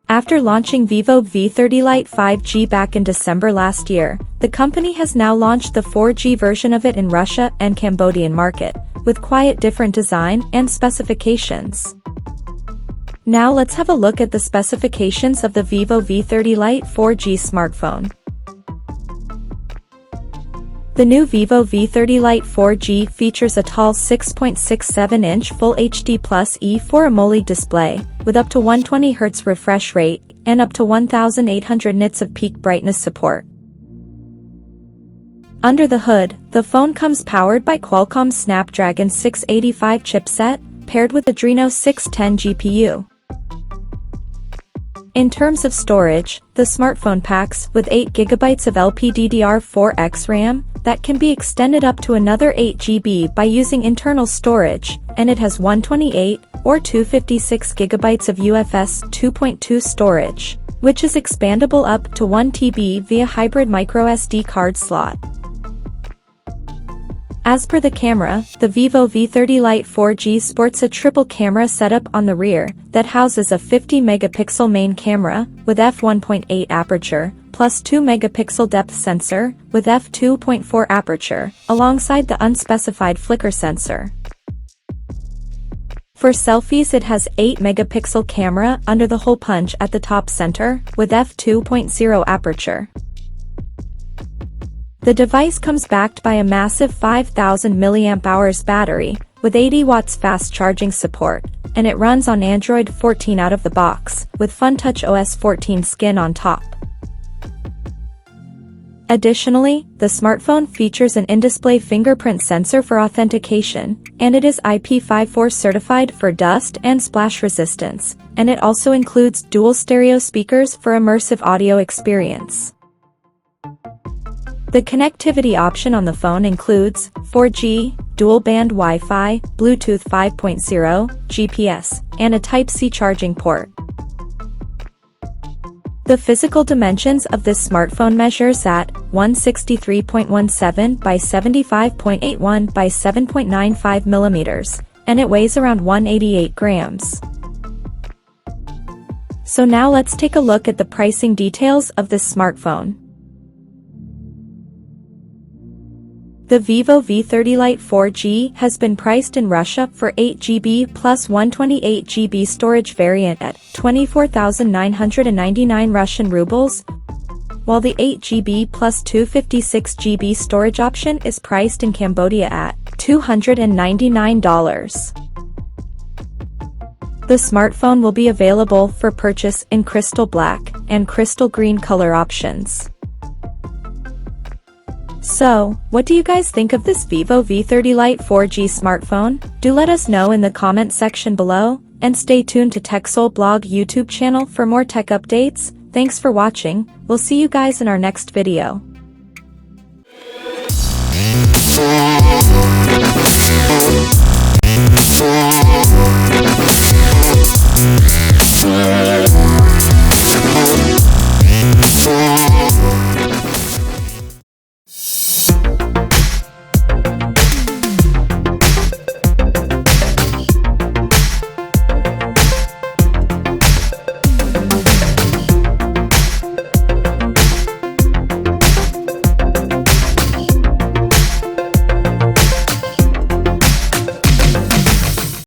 After launching Vivo V30 Lite 5G back in December last year, the company has now launched the 4G version of it in Russia and Cambodian market, with quite different design and specifications. Now let's have a look at the specifications of the Vivo V30 Lite 4G smartphone. The new Vivo V30 Lite 4G features a tall 6.67-inch Full HD Plus E4 AMOLED display, with up to 120Hz refresh rate, and up to 1800 nits of peak brightness support. Under the hood, the phone comes powered by Qualcomm's Snapdragon 685 chipset, paired with Adreno 610 GPU. In terms of storage, the smartphone packs with 8GB of LPDDR4X RAM, that can be extended up to another 8GB by using internal storage, and it has 128 or 256GB of UFS 2.2 storage, which is expandable up to 1TB via hybrid microSD card slot. As per the camera, the Vivo V30 Lite 4G sports a triple camera setup on the rear that houses a 50-megapixel main camera with f1.8 aperture, plus 2-megapixel depth sensor with f2.4 aperture, alongside the unspecified flicker sensor. For selfies, it has 8-megapixel camera under the hole punch at the top center with f2.0 aperture. The device comes backed by a massive 5000 mAh battery, with 80 watts fast charging support, and it runs on Android 14 out of the box, with FunTouch OS 14 skin on top. Additionally, the smartphone features an in-display fingerprint sensor for authentication, and it is IP54 certified for dust and splash resistance, and it also includes dual stereo speakers for immersive audio experience. The connectivity option on the phone includes 4G, dual-band Wi-Fi, Bluetooth 5.0, GPS, and a Type-C charging port. The physical dimensions of this smartphone measures at 163.17 by 75.81 by 7.95 millimeters, and it weighs around 188 grams. So now let's take a look at the pricing details of this smartphone. The Vivo V30 Lite 4G has been priced in Russia for 8GB plus 128GB storage variant at 24,999 Russian rubles, while the 8GB plus 256GB storage option is priced in Cambodia at $299. The smartphone will be available for purchase in crystal black and crystal green color options. So, what do you guys think of this Vivo V30 Lite 4G smartphone? Do let us know in the comment section below, and stay tuned to TechSole Blog YouTube channel for more tech updates. Thanks for watching, we'll see you guys in our next video.